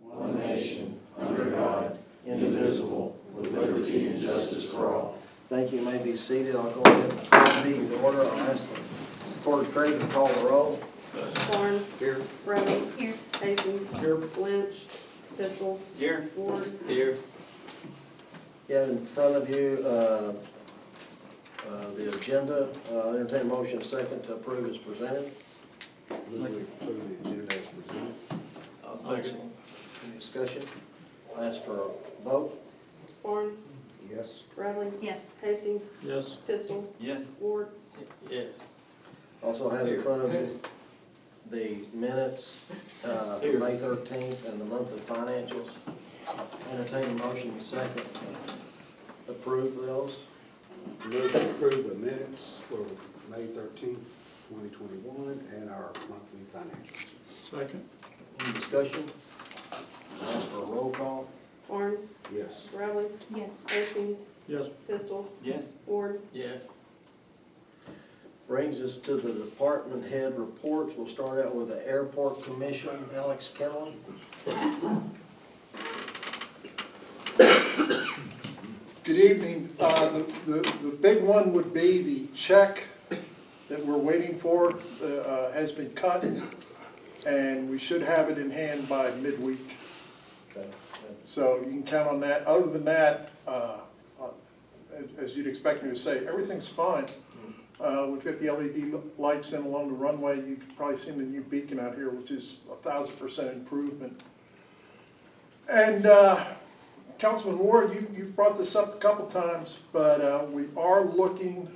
one nation, under God, indivisible, with liberty and justice for all. Thank you. You may be seated. I'll go ahead and call the meeting to order. I'll ask the Court of Trade to call the roll. Barnes. Here. Bradley. Here. Hastings. Here. Lynch. Pistol. Here. Ward. Here. You have in front of you the agenda. Entertain a motion second to approve as presented. Move we approve the agenda as presented. I'll second. Any discussion? I'll ask for a vote. Barnes. Yes. Bradley. Yes. Hastings. Yes. Pistol. Yes. Ward. Yes. Also have in front of you the minutes for May 13th and the monthly financials. Entertain a motion second to approve those. Move to approve the minutes for May 13th, 2021, and our monthly financials. Second. Any discussion? I'll ask for a roll call. Barnes. Yes. Bradley. Yes. Hastings. Yes. Pistol. Yes. Ward. Yes. Brings us to the department head reports. We'll start out with the Airport Commission. Alex Kennel. Good evening. The big one would be the check that we're waiting for has been cut, and we should have it in hand by midweek. Okay. So you can count on that. Other than that, as you'd expect me to say, everything's fine. We've got the LED lights in along the runway. You've probably seen the new beacon out here, which is 1,000% improvement. And Councilman Ward, you've brought this up a couple times, but we are looking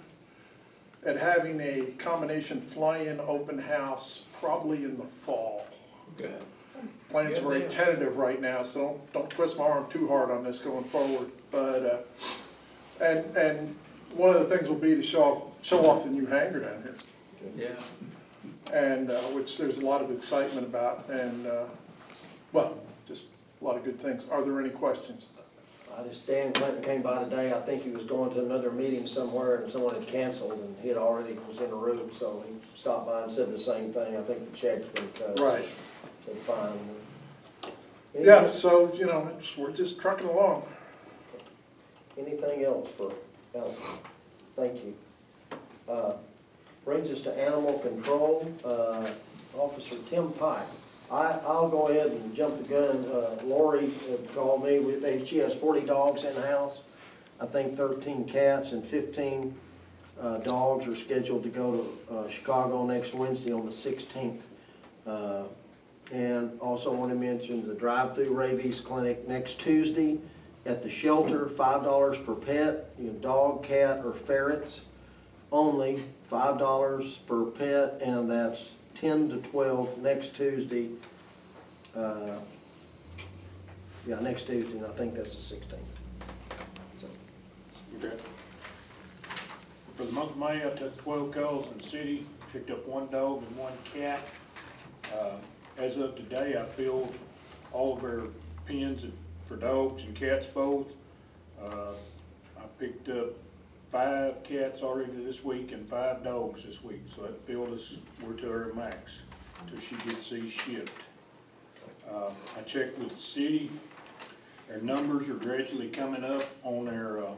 at having a combination fly-in open house probably in the fall. Okay. Plans are very tentative right now, so don't twist my arm too hard on this going forward. But and one of the things will be to show off the new hangar down here, Yeah. and which there's a lot of excitement about, and well, just a lot of good things. Are there any questions? Dan Clinton came by today. I think he was going to another meeting somewhere and someone had canceled and he had already was en route, so he stopped by and said the same thing. I think the check's been cut. Right. So fine. Yeah. So you know, we're just trucking along. Anything else for Alex? Thank you. Brings us to animal control. Officer Tim Pike. I'll go ahead and jump the gun. Lori called me. She has 40 dogs in the house. I think 13 cats and 15 dogs are scheduled to go to Chicago next Wednesday on the 16th. And also want to mention the drive-through rabies clinic next Tuesday at the shelter, $5 per pet, dog, cat, or ferrets only, $5 per pet, and that's 10 to 12 next Tuesday. Next Tuesday, and I think that's the 16th. So. Okay. For the month of May, I took 12 calls in the city, picked up 1 dog and 1 cat. As of today, I filled all of our pens for dogs and cats both. I picked up 5 cats already this week and 5 dogs this week, so that filled us, we're to our max until she gets these shipped. I checked with the city. Our numbers are gradually coming up on our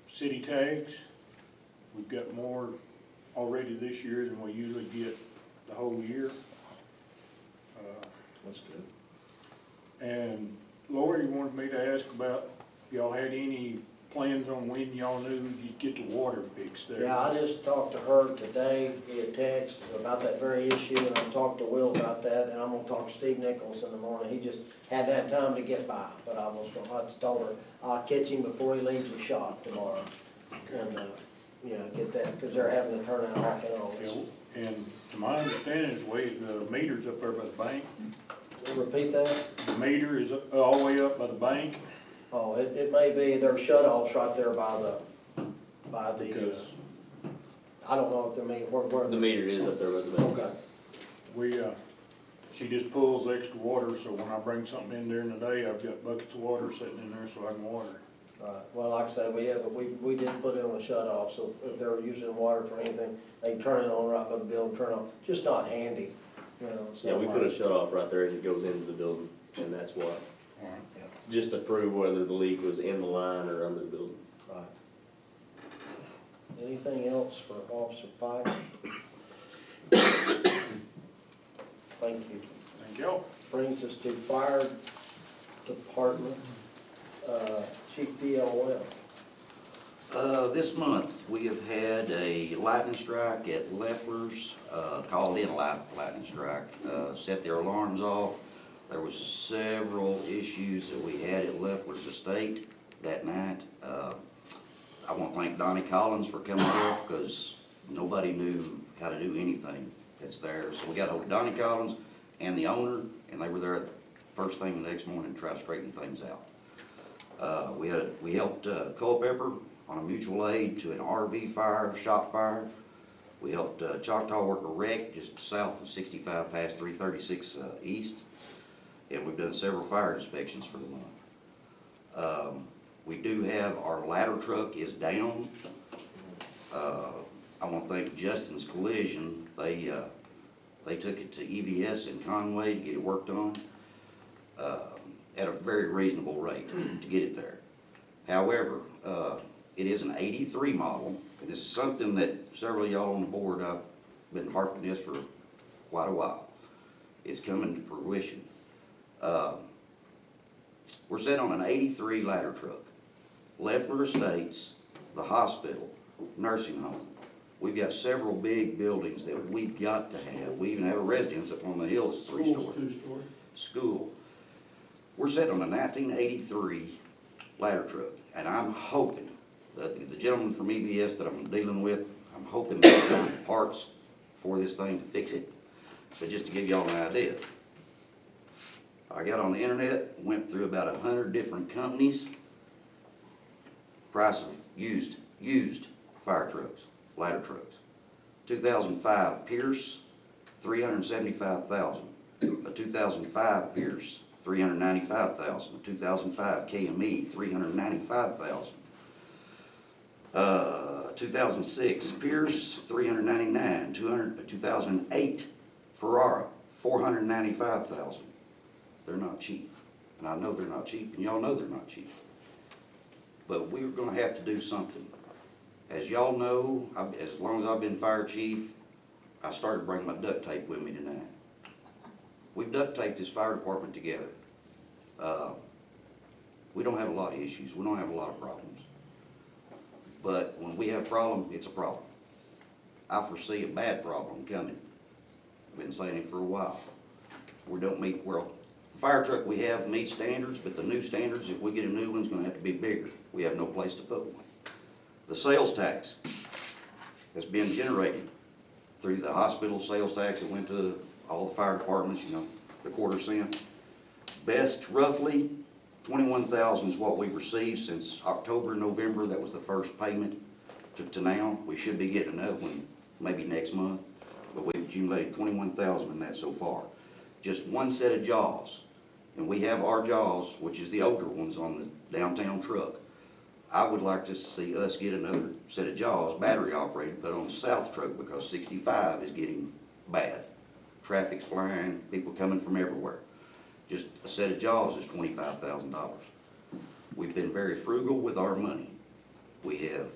city tags. We've got more already this year than we usually get the whole year. That's good. And Lori wanted me to ask about if y'all had any plans on when y'all knew you'd get the water fixed there. Yeah, I just talked to her today via text about that very issue, and I talked to Will about that, and I'm gonna talk to Steve Nichols in the morning. He just hadn't had time to get by, but I told her I'll catch him before he leaves the shop tomorrow. And, get that, because they're having to turn it off and on. Yeah, and to my understanding, the meter's up there by the bank. Repeat that? The meter is all the way up by the bank. Oh, it may be, there are shut-offs right there by the, Because I don't know if they mean, where. The meter is up there with the bank. Okay. she just pulls extra water, so when I bring something in during the day, I've got buckets of water sitting in there so I can water. Right. Well, like I said, we didn't put it on a shut-off, so if they're using water for anything, they can turn it on right by the building, turn it on. Just not handy, So Yeah, we put a shut off right there as it goes into the building. and that's what, All right. just to prove whether the leak was in the line or under the building. Right. Anything else for Officer Pike? Thank you. Thank y'all. Brings us to Fire Department, Chief D.L. Webb. This month, we have had a lightning strike at Leffler's, called in a lightning strike, set their alarms off. There was several issues that we had at Leffler's estate that night. I want to thank Donnie Collins for coming up, because nobody knew how to do anything that's there. So we got hold of Donnie Collins and the owner, and they were there first thing the next morning to try to straighten things out. We helped Culpeper on a mutual aid to an RV fire, shop fire. We helped Choctaw work a wreck just south of 65 past 336 east. And we've done several fire inspections for the month. We do have, our ladder truck is down. I want to thank Justin's Collision. They took it to EVS in Conway to get it worked on at a very reasonable rate to get it there. However, it is an 83 model. This is something that several of y'all on the board, I've been harping this for quite a while. It's coming to fruition. We're set on an 83 ladder truck. Leffler Estates, the hospital, nursing home. We've got several big buildings that we've got to have. We even have a residence up on the hill that's 3-story. Two-story. School. We're set on a 1983 ladder truck, and I'm hoping that the gentleman from EVS that I'm dealing with, I'm hoping they'll come with parts for this thing to fix it. But just to give y'all an idea, I got on the internet, went through about 100 different companies, price of used fire trucks, ladder trucks. 2005 Pierce, $375,000. A 2005 Pierce, $395,000. A 2005 KME, $395,000. 2006 Pierce, $399,000. 2008 Ferrara, $495,000. They're not cheap, and I know they're not cheap, and y'all know they're not cheap. But we're gonna have to do something. As y'all know, as long as I've been fire chief, I started bringing my duct tape with me tonight. We've duct taped this fire department together. We don't have a lot of issues, we don't have a lot of problems. But when we have a problem, it's a problem. I foresee a bad problem coming. I've been saying it for a while. We don't meet, well, the fire truck we have meets standards, but the new standards, if we get a new one, it's gonna have to be bigger. We have no place to put one. The sales tax that's been generated through the hospital sales tax that went to all the fire departments, you know, the $0.25. Best roughly, $21,000 is what we've received since October, November. That was the first payment to now. We should be getting another one maybe next month, but we've accumulated $21,000 in that so far. Just one set of jaws, and we have our jaws, which is the older ones on the downtown truck. I would like to see us get another set of jaws, battery operated, put on the south truck, because 65 is getting bad. Traffic's flying, people coming from everywhere. Just a set of jaws is $25,000. We've been very frugal with our money. We have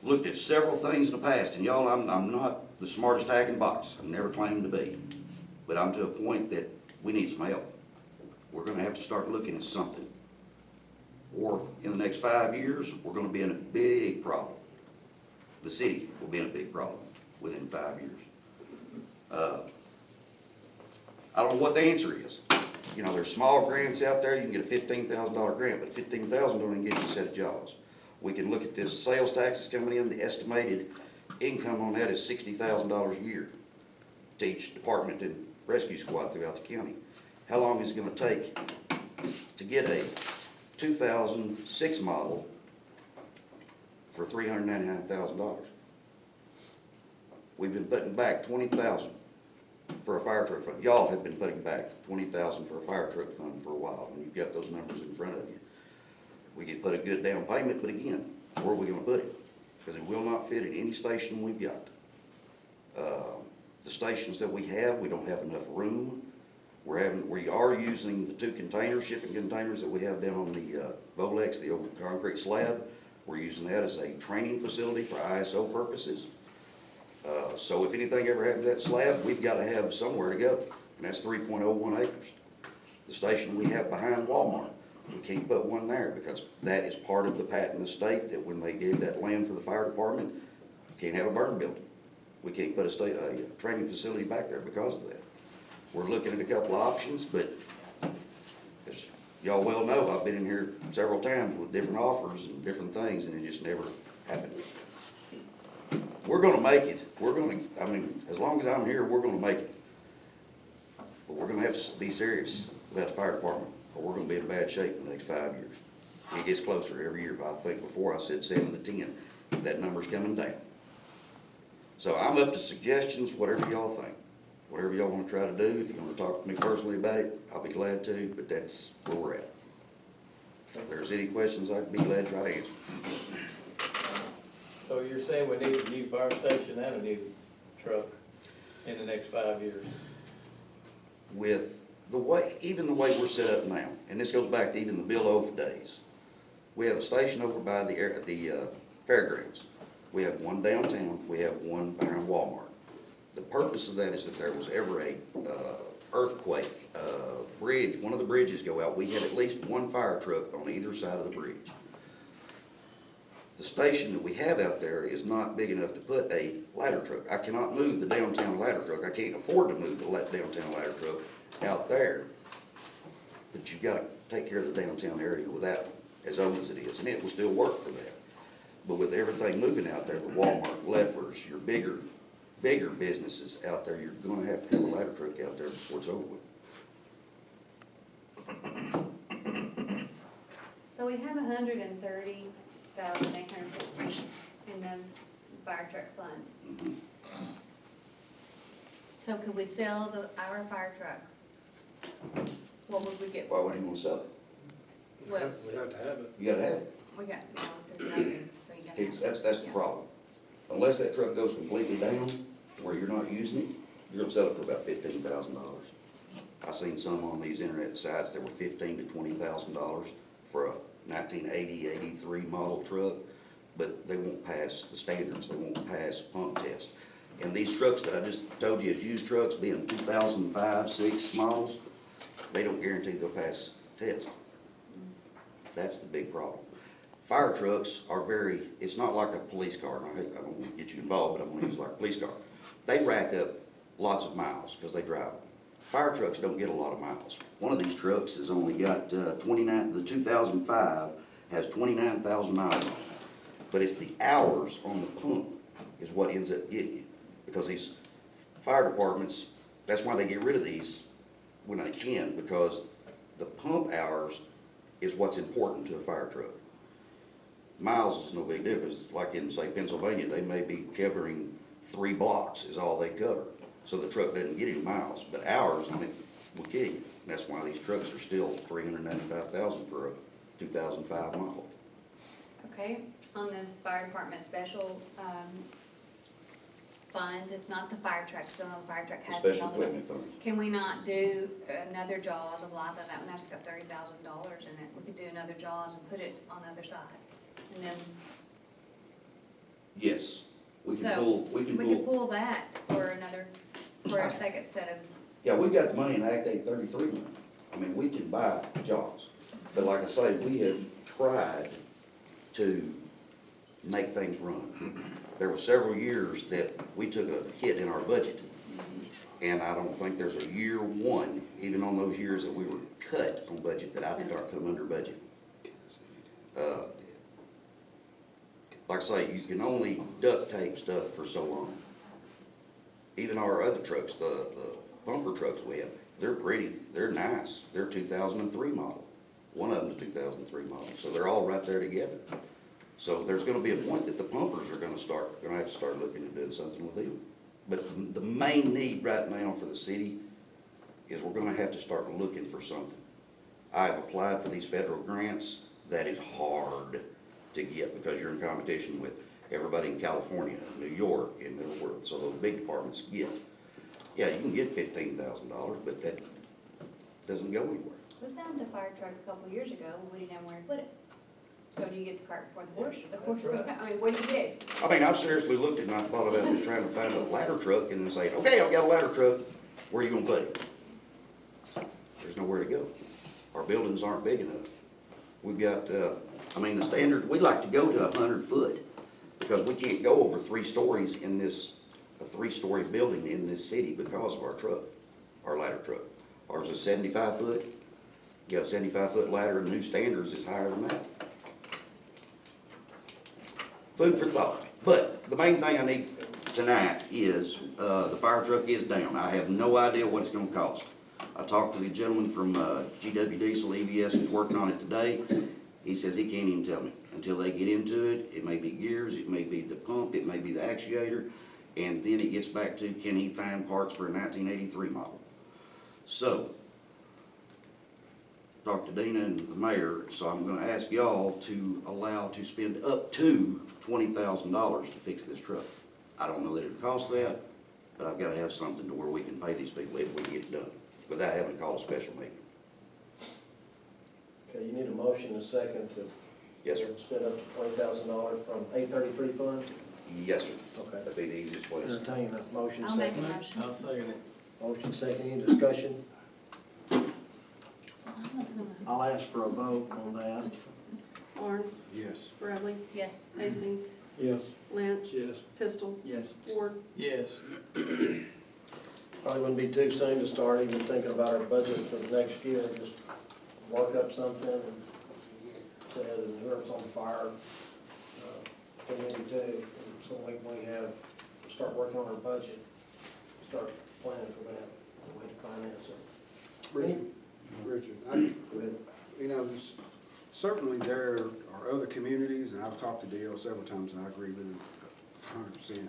looked at several things in the past, and y'all, I'm not the smartest hack in the box. I've never claimed to be. But I'm to a point that we need some help. We're gonna have to start looking at something. Or in the next 5 years, we're gonna be in a big problem. The city will be in a big problem within 5 years. I don't know what the answer is. You know, there's small grants out there. You can get a $15,000 grant, but $15,000 don't even get you a set of jobs. We can look at this sales tax that's coming in. The estimated income on that is $60,000 a year to each department and rescue squad throughout the county. How long is it gonna take to get a 2006 model for $399,000? We've been putting back $20,000 for a fire truck fund. Y'all have been putting back $20,000 for a fire truck fund for a while, and you've got those numbers in front of you. We could put a good down payment, but again, where are we gonna put it? Because it will not fit in any station we've got. The stations that we have, we don't have enough room. We are using the 2 shipping containers that we have down on the Volex, the old concrete slab. We're using that as a training facility for ISO purposes. So if anything ever happens to that slab, we've got to have somewhere to go, and that's 3.01 acres. The station we have behind Walmart, we can't put one there because that is part of the patent estate that when they gave that land for the fire department, can't have a burn building. We can't put a training facility back there because of that. We're looking at a couple of options, but as y'all well know, I've been in here several times with different offers and different things, and it just never happened. We're gonna make it. I mean, as long as I'm here, we're gonna make it. But we're gonna have to be serious about the fire department, or we're gonna be in bad shape in the next 5 years. It gets closer every year, but I think before I said 7 to 10, that number's coming down. So I'm up to suggestions, whatever y'all think. Whatever y'all wanna try to do, if you wanna talk to me personally about it, I'll be glad to, but that's where we're at. If there's any questions, I'd be glad to try to answer. So you're saying we need a new fire station and a new truck in the next 5 years? With the way, even the way we're set up now, and this goes back to even the Bill Eoff days, we have a station over by the fairgrounds. We have one downtown, we have one behind Walmart. The purpose of that is that there was ever a earthquake, bridge, one of the bridges go out, we had at least one fire truck on either side of the bridge. The station that we have out there is not big enough to put a ladder truck. I cannot move the downtown ladder truck. I can't afford to move the downtown ladder truck out there. But you've got to take care of the downtown area with that one, as old as it is, and it will still work for that. But with everything moving out there, the Walmart, Leffers, your bigger businesses out there, you're gonna have to have a ladder truck out there before it's over with. So we have $130,850 in the fire truck fund. Mhm. So could we sell our fire truck? What would we get Why for would it? you wanna sell it? Well, We have to have it. You gotta have it. we got, no, there's nothing, so you gotta have it. That's the Yeah. problem. Unless that truck goes completely down, where you're not using it, you're gonna sell it for about $15,000. I seen some on these internet sites that were $15,000 to $20,000 for a 1980, 83 model truck, but they won't pass the standards, they won't pass pump test. And these trucks that I just told you as used trucks, being 2005, 6 models, they don't guarantee they'll pass test. That's the big problem. Fire trucks are it's not like a police car, and I don't want to get you involved, but I'm gonna use it like a police car. They rack up lots of miles because they drive them. Fire trucks don't get a lot of miles. One of these trucks has only got 29, the 2005 has 29,000 miles on it. But it's the hours on the pump is what ends up getting you. Because these fire departments, that's why they get rid of these when they can, because the pump hours is what's important to a fire truck. Miles is no big deal, because like in, say, Pennsylvania, they may be covering 3 blocks is all they cover. So the truck doesn't get any miles, but hours on it will kill you. And that's why these trucks are still $395,000 for a 2005 model. Okay, on this fire department special, fund, it's not the fire truck, so the fire truck has it Special on the. equipment fund. Can we not do another Jaws of Life, and that's got $30,000 in it, we could do another Jaws and put it on the other side, and then. Yes, we can So, pull, we could pull that for a second set of, yeah, we've got the money in Act 833 money. I mean, we can buy jobs. But like I say, we have tried to make things run. There were several years that we took a hit in our budget. And I don't think there's a year one, even on those years that we were cut on budget, that I did not come under budget. Like I say, you can only duct tape stuff for so long. Even our other trucks, the bumper trucks we have, they're pretty, they're nice. They're 2003 model. One of them's a 2003 model, so they're all right there together. So there's gonna be a point that the pumpers are gonna have to start looking at doing something with them. But the main need right now for the city is we're gonna have to start looking for something. I've applied for these federal grants. That is hard to get because you're in competition with everybody in California, New York, and everywhere. So those big departments get. Yeah, you can get $15,000, but that doesn't go anywhere. We found a fire truck a couple years ago, we didn't have where to put it. So do you get the cart before the horse? The horse, That's right. I mean, what do you do? I mean, I've seriously looked at it and I thought about just trying to find a ladder truck and then saying, okay, I've got a ladder truck, where are you gonna put it? There's nowhere to go. Our buildings aren't big enough. We've got, I mean, the standard, we'd like to go to 100 foot because we can't go over 3 stories in this, a 3-story building in this city because of our truck, our ladder truck. Ours is 75 foot. You got a 75-foot ladder and new standards is higher than that. Food for thought. But the main thing I need tonight is, the fire truck is down. I have no idea what it's gonna cost. I talked to the gentleman from, GW Diesel EVS who's working on it today. He says he can't even tell me. Until they get into it, it may be gears, it may be the pump, it may be the actuator, and then it gets back to, can he find parts for a 1983 model? So, talked to Dina and the mayor, so I'm gonna ask y'all to allow to spend up to $20,000 to fix this truck. I don't know that it'd cost that, but I've gotta have something to where we can pay these people if we get it done, without having to call a special meeting. Okay, you need a motion and a second to Yes, sir. spend up to $20,000 from 833 fund? Yes, sir. Okay. That'd be the easiest way to say it. Entertain a motion I'll make a second. motion. I'll second it. Motion second, any discussion? Well, I wasn't gonna- I'll ask for a vote on that. Barnes, Yes. Bradley, Yes. Hastings, Yes. Lynch, Yes. Pistol, Yes. Ward. Yes. Probably wouldn't be too soon to start even thinking about our budget for the next year, just work up something and say that Europe's on fire, committee too, and so we have, start working on our budget, start planning for that, the way to finance it. Richard, Go ahead. you know, certainly there are other communities, and I've talked to Dale several times, and I agree with him 100%.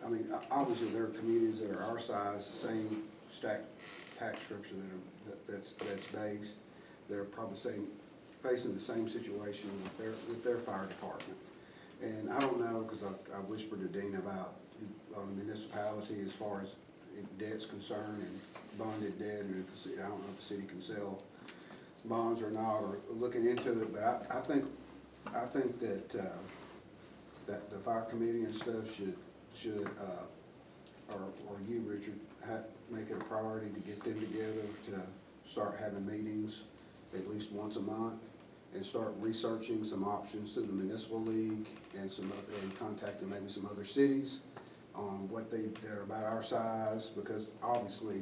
I mean, obviously, there are communities that are our size, the same stacked tax structure that's based. They're probably facing the same situation with their fire department. And I don't know, because I whispered to Dean about municipality as far as debt's concerned and bonded debt, and if, I don't know if the city can sell bonds or not, or looking into it, but I think that that the fire committee and stuff should or you, Richard, make it a priority to get them together to start having meetings at least once a month and start researching some options through the municipal league and contacting maybe some other cities on what they're about our size, because obviously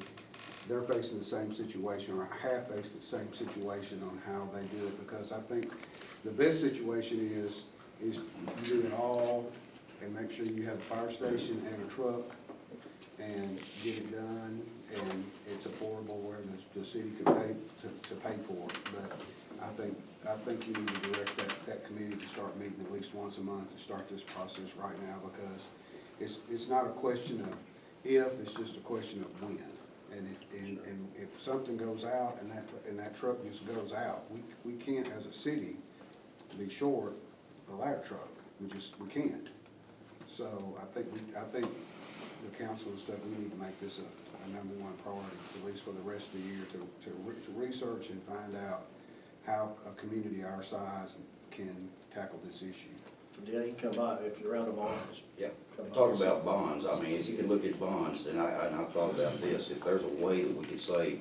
they're facing the same situation, or have faced the same situation on how they do it, because I think the best situation is you do it all and make sure you have a fire station and a truck and get it done, and it's affordable where the city can pay to pay for it. But I think you need to direct that committee to start meeting at least once a month to start this process right now, because it's not a question of if, it's just a question of when. And if something goes out and that truck just goes out, we can't as a city be short a ladder truck. We can't. So I think the council and stuff, we need to make this a number one priority, at least for the rest of the year, to research and find out how a community our size can tackle this issue. Yeah, you can come by if you're around the bonds. Yeah, Come by. talking about bonds, I mean, if you can look at bonds, and I've thought about this, if there's a way that we could say,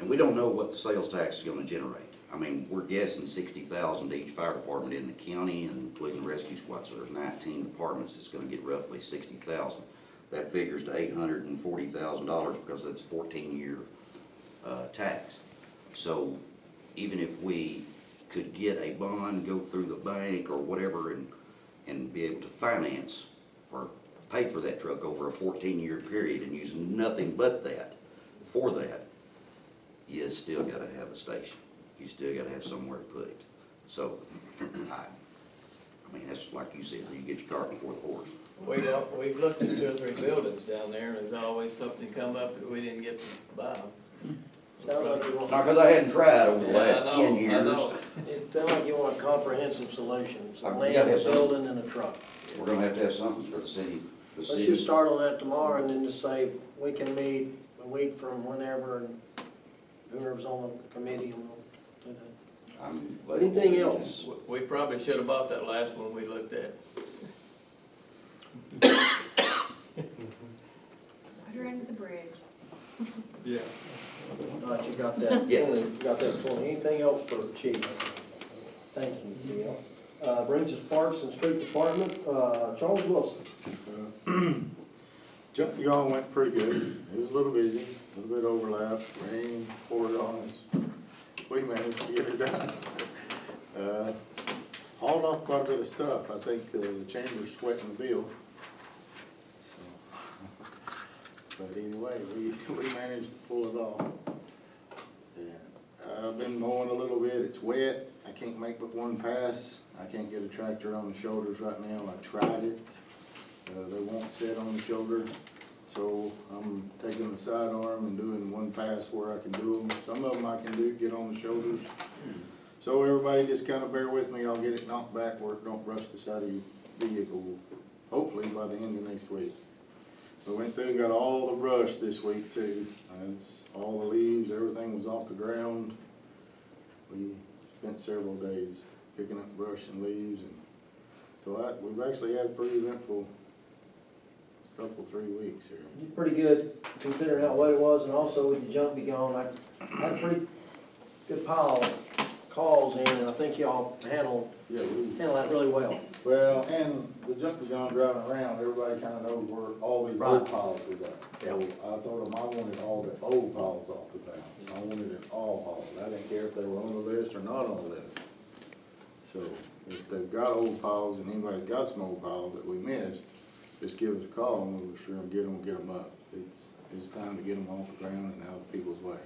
and we don't know what the sales tax is gonna generate. I mean, we're guessing 60,000 to each fire department in the county, and including the rescue squad, so there's 19 departments that's gonna get roughly 60,000. That figures to $840,000 because that's a 14-year tax. So even if we could get a bond, go through the bank or whatever, and be able to finance or pay for that truck over a 14-year period and use nothing but that for that, you still gotta have a station. You still gotta have somewhere to put it. So, I mean, that's like you said, you get your cart before the horse. We've looked at 2 or 3 buildings down there, and there's always something come up that we didn't get to buy. Sounds like you want, Not because I hadn't tried over the Yeah, I last know, 10 I years. know. it sounds like you want a comprehensive solution, I some gotta land, a have some- building, and a truck. We're gonna have to have something for the city. Let's just start on that tomorrow and then just say, we can meet a week from whenever and whoever's on the committee will do that. I'm. Anything else? We probably should have bought that last one we looked at. Water under the bridge. Yeah. All right, you got that? Yes. 20, you got that 20. Anything else for Chief? Thank you, Bill. Brings us Parks and Street Department, Charles Wilson. Jumping Gone went pretty good. It was a little busy, a little bit overlap, rain poured on us. We managed to get it done. Hauled off quite a bit of stuff. I think the chamber's sweating the bill. So, but anyway, we managed to pull it off. And I've been mowing a little bit. It's wet. I can't make but one pass. I can't get a tractor on the shoulders right now. I tried it. They won't sit on the shoulder, so I'm taking the sidearm and doing one pass where I can do them. Some of them I can do, get on the shoulders. So everybody just kind of bear with me. I'll get it knocked back where it don't brush the side of your vehicle, hopefully by the end of next week. We went through and got all the brush this week too. It's all the leaves, everything was off the ground. We spent several days picking up brush and leaves, and so we've actually had a pretty eventful couple, 3 weeks here. You're pretty good considering how wet it was, and also with the junk be gone, I had a pretty good pile of calls in, and I think y'all handle that really well. Well, and the junk was gone driving around, everybody kind of knows where all these old piles was at. So I told them I wanted all the old piles off the ground. I wanted it all hauled. I didn't care if they were on the list or not on the list. So if they've got old piles and anybody's got some old piles that we missed, just give us a call and we'll sure get them up. It's time to get them off the ground and out of people's way.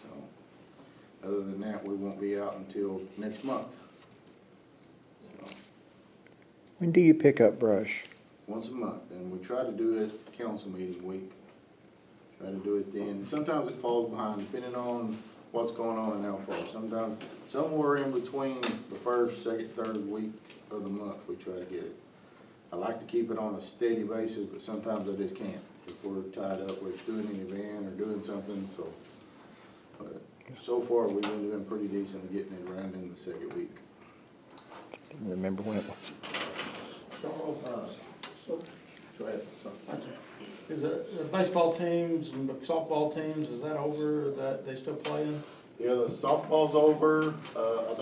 So, other than that, we won't be out until next month. So, When do you pick up brush? once a month, and we try to do it council meeting week. Try to do it then. Sometimes it falls behind, depending on what's going on and how far. Sometimes, somewhere in between the first, second, third week of the month, we try to get it. I like to keep it on a steady basis, but sometimes I just can't if we're tied up with doing an event or doing something, so. But so far, we've been doing pretty decent at getting it around in the second week. Didn't remember when it was. Charles, go ahead. Is the baseball teams and the softball teams, is that over, that they still playing? Yeah, the softball's over. I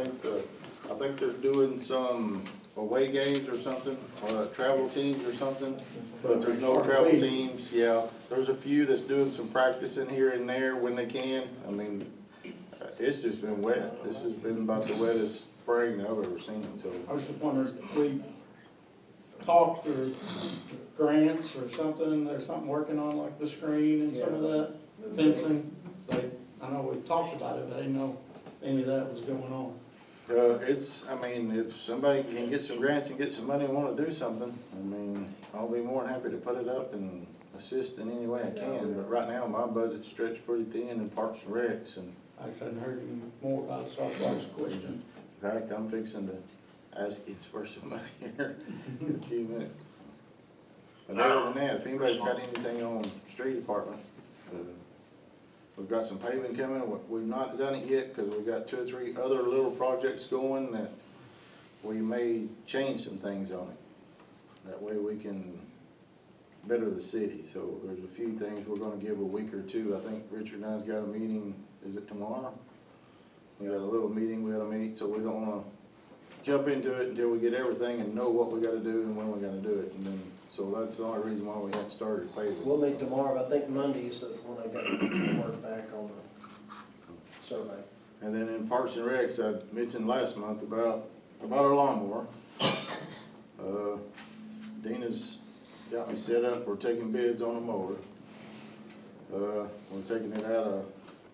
think they're doing some away games or something, or travel teams or something, but there's no travel teams. Yeah, there's a few that's doing some practicing here and there when they can. I mean, it's just been wet. This has been about the wettest spring I've ever seen, so. I was just wondering, if we talked or grants or something, there's something working on like the screen and some of that, fencing. I know we talked about it, but I didn't know any of that was going on. If somebody can get some grants and get some money and wanna do something, I mean, I'll be more than happy to put it up and assist in any way I can, but right now, my budget's stretched pretty thin in Parks and Recs, and I hadn't heard any more about it, so that's why I was questioning. in fact, I'm fixing to ask you for some money here in a few minutes. But other than that, if anybody's got anything on street department, we've got some paving coming. We've not done it yet because we've got 2 or 3 other little projects going that we may change some things on it. That way we can better the city. So there's a few things we're gonna give a week or two. I think Richard and I's got a meeting, is it tomorrow? We got a little meeting we gotta meet, so we don't wanna jump into it until we get everything and know what we gotta do and when we gotta do it. And then, so that's the only reason why we haven't started paving. We'll meet tomorrow, but I think Monday is when I got work back on the survey. And then in Parks and Recs, I mentioned last month about our lawnmower. Dina's got me set up, we're taking bids on a mower. We're taking it out of,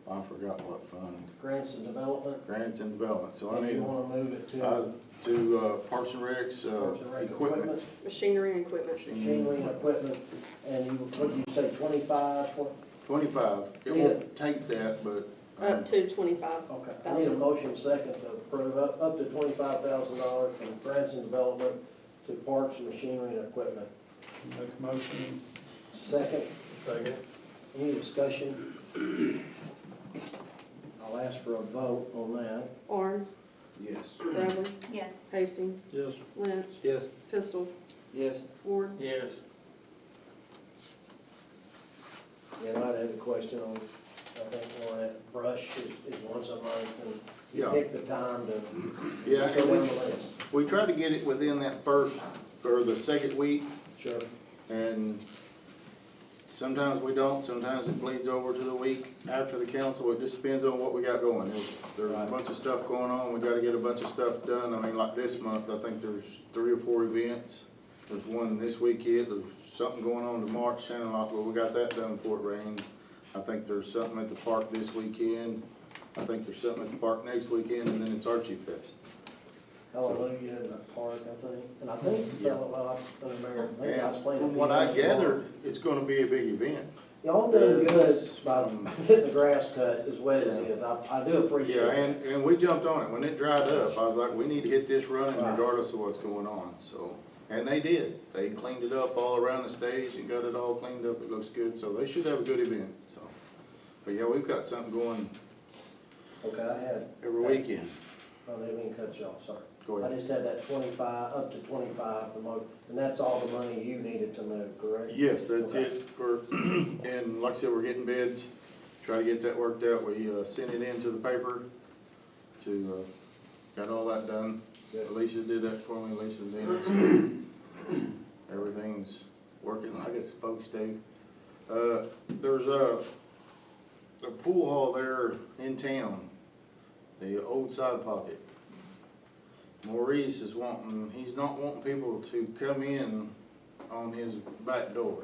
I forgot what fund. Grants and development. Grants and development, so I And need you wanna move it to Parks and Recs, Parks and Rec equipment. Machinery and equipment. Machinery and equipment, and you, what did you say, 25? 25, it won't take that, but. Up to 25,000. Okay, I need a motion second to approve up to $25,000 from grants and development to parts and machinery and equipment. Make a motion. Second, Second. any discussion? I'll ask for a vote on that. Barnes, Yes. Bradley, Yes. Hastings, Yes. Lynch, Yes. Pistol, Yes. Ward. Yes. And I had a question on, I think, on that brush is once a month, and you Yeah. pick the time to Yeah, go and down the list. we try to get it within that first, or the second week, Sure. and sometimes we don't, sometimes it bleeds over to the week after the council, it just depends on what we got going. There's a bunch of stuff going on, we gotta get a bunch of stuff done, I mean, like this month, I think there's 3 or 4 events. There's one this weekend, there's something going on to March, Shannon Lock, well, we got that done before it rained. I think there's something at the park this weekend, I think there's something at the park next weekend, and then it's Archie Fest. Hallelujah in the park, I think, and I think, the mayor, I think I was playing. From what I gather, it's gonna be a big event. Y'all doing good about getting the grass cut as wet as it is, I do appreciate Yeah, it. and we jumped on it, when it dried up, I was like, we need to hit this running Right. regardless of what's going on, so. And they did, they cleaned it up all around the stage and got it all cleaned up, it looks good, so they should have a good event, so. But yeah, we've got something going Okay, I had, every weekend. I didn't mean to cut you off, sorry. Go I ahead. just had that 25, up to 25 the most, and that's all the money you needed to move, correct? Yes, that's Okay. it for, and like I said, we're getting bids, try to get that worked out, we, sent it into the paper to, got all that done. Alicia did that for me, Alicia did it, so everything's working like it's supposed to. There's a pool hall there in town, the old side pocket. Maurice is wanting, he's not wanting people to come in on his back door.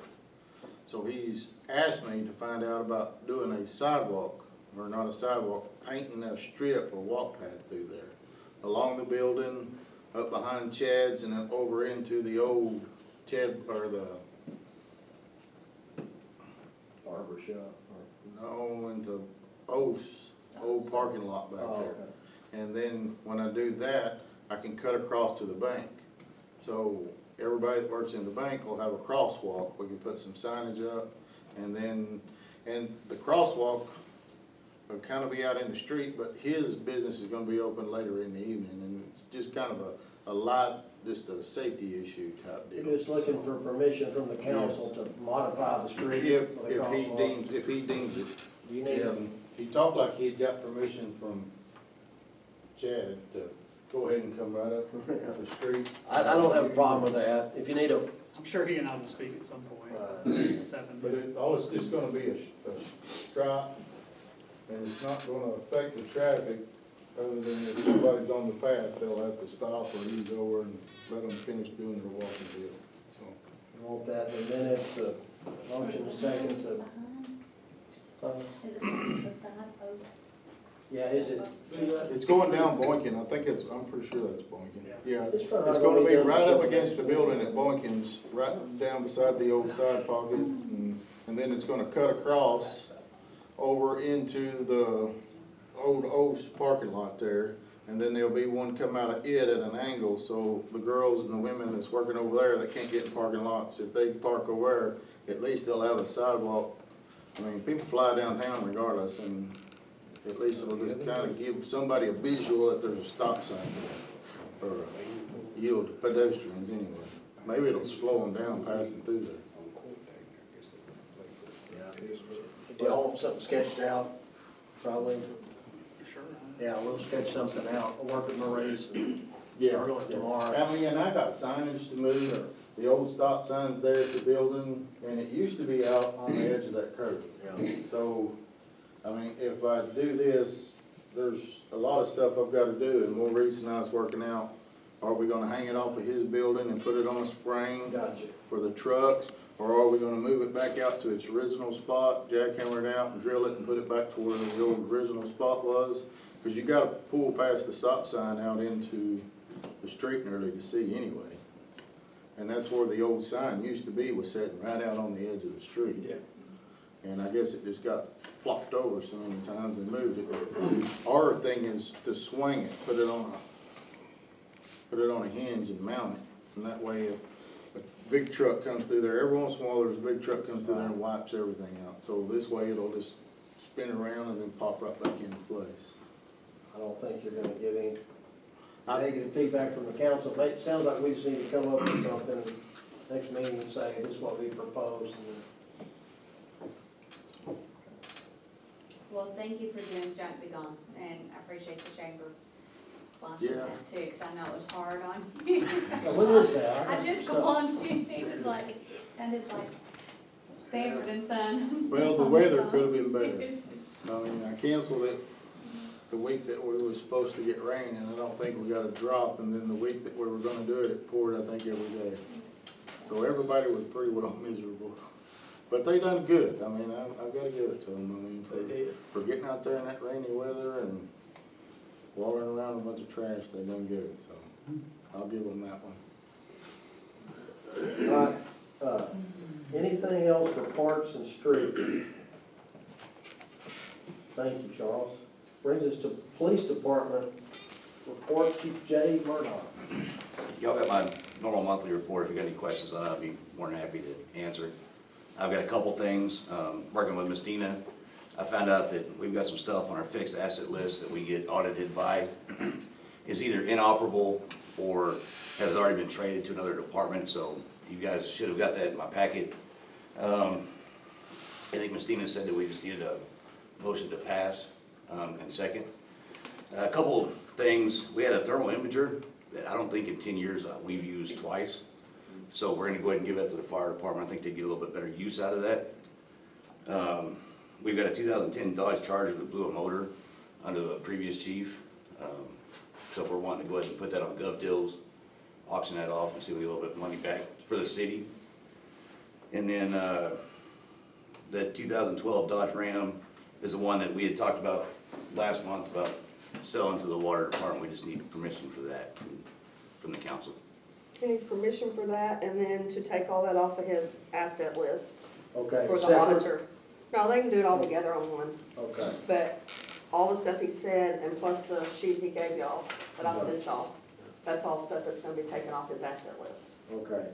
So he's asked me to find out about doing a sidewalk, or not a sidewalk, painting a strip or walk path through there. Along the building, up behind Chad's, and then over into the old Chad, or the, Barber shop, no, into O's, old parking lot back oh, there. okay. And then when I do that, I can cut across to the bank. So everybody that works in the bank will have a crosswalk. We can put some signage up, and then, and the crosswalk will kind of be out in the street, but his business is gonna be open later in the evening, and it's just kind of a light, just a safety issue type deal. You're just looking for permission from the council to modify the street? If, for the if he crosswalk? deems, if he deems it. Do you need a, And he talked like he'd got permission from Chad to go ahead and come right up the street. I don't have a problem with that. If you need a, I'm sure he and I will speak at some point. It's happened. But all it's just gonna be a stripe, and it's not gonna affect the traffic, other than if somebody's on the path, they'll have to stop or ease over and let them finish doing their walking deal, so. you want that in a minute, motion second to, yeah, is it? It's going down Boykin, I think it's, I'm pretty sure that's Boykin. Yeah, It's it's probably gonna be done right up before. against the building at Boykin's, right down beside the old side pocket, and then it's gonna cut across over into the old O's parking lot there, and then there'll be one come out of it at an angle, so the girls and the women that's working over there that can't get in parking lots, if they park over there, at least they'll have a sidewalk. I mean, people fly downtown regardless, and at least it'll just kind of give somebody a visual that there's a stop sign there, or yield to pedestrians anyway. Maybe it'll slow them down passing through there. Do y'all want something sketched out? Probably. Sure. Yeah, we'll sketch something out. I'll work with Maurice and Yeah, start on it tomorrow. I mean, and I got signage to move, the old stop signs there at the building, and it used to be out on the edge of that curb. Yeah. So, I mean, if I do this, there's a lot of stuff I've gotta do, and Maurice and I is working out. Are we gonna hang it off of his building and put it on a spring Gotcha. for the trucks? Or are we gonna move it back out to its original spot, jackhammer it out and drill it and put it back to where the old original spot was? Cause you gotta pull past the stop sign out into the street nearly to see anyway. And that's where the old sign used to be, was sitting right out on the edge of the street. Yeah. And I guess it just got flopped over so many times and moved it. Our thing is to swing it, put it on a hinge and mount it. And that way if a big truck comes through there, every once in a while there's a big truck comes through there and wipes everything out. So this way it'll just spin around and then pop right back into place. I don't think you're gonna get any negative feedback from the council. It sounds like we just need to come up with something next meeting and say, this is what we propose. Well, thank you for doing Junk Be Gone, and I appreciate the chamber sponsoring Yeah. that too, because I know it was hard on you. What is that? I just called you, it was like, sounded like Sanford and Son. Well, the weather could have been better. I mean, I canceled it the week that we were supposed to get rain, and I don't think we got a drop, and then the week that we were gonna do it, it poured, I think, every day. So everybody was pretty well miserable. But they done good. I mean, I've gotta give it to them. I mean, for getting out there in that rainy weather and watering around a bunch of trash, they done good, so I'll give them that one. All right, anything else for parks and street? Thank you, Charles. Brings us to police department report, Chief J. Murdoch. Y'all got my normal monthly report. If you got any questions on it, I'd be more than happy to answer. I've got a couple things. Working with Miss Tina, I found out that we've got some stuff on our fixed asset list that we get audited by is either inoperable or has already been traded to another department, so you guys should have got that in my packet. I think Miss Tina said that we just needed a motion to pass and second. A couple things. We had a thermal imager that I don't think in 10 years we've used twice. So we're gonna go ahead and give that to the fire department. I think they get a little bit better use out of that. We've got a 2010 Dodge Charger that blew a motor under the previous chief. So we're wanting to go ahead and put that on gov deals, auction that off and see if we get a little bit of money back for the city. And then the 2012 Dodge Ram is the one that we had talked about last month about selling to the water department. We just need permission for that from the council. He needs permission for that, and then to take all that off of his asset list Okay. for the separate? auditor. No, they can do it all together on one, Okay. but all the stuff he said, and plus the sheet he gave y'all, that I sent y'all, that's all stuff that's gonna be taken off his asset list. Okay.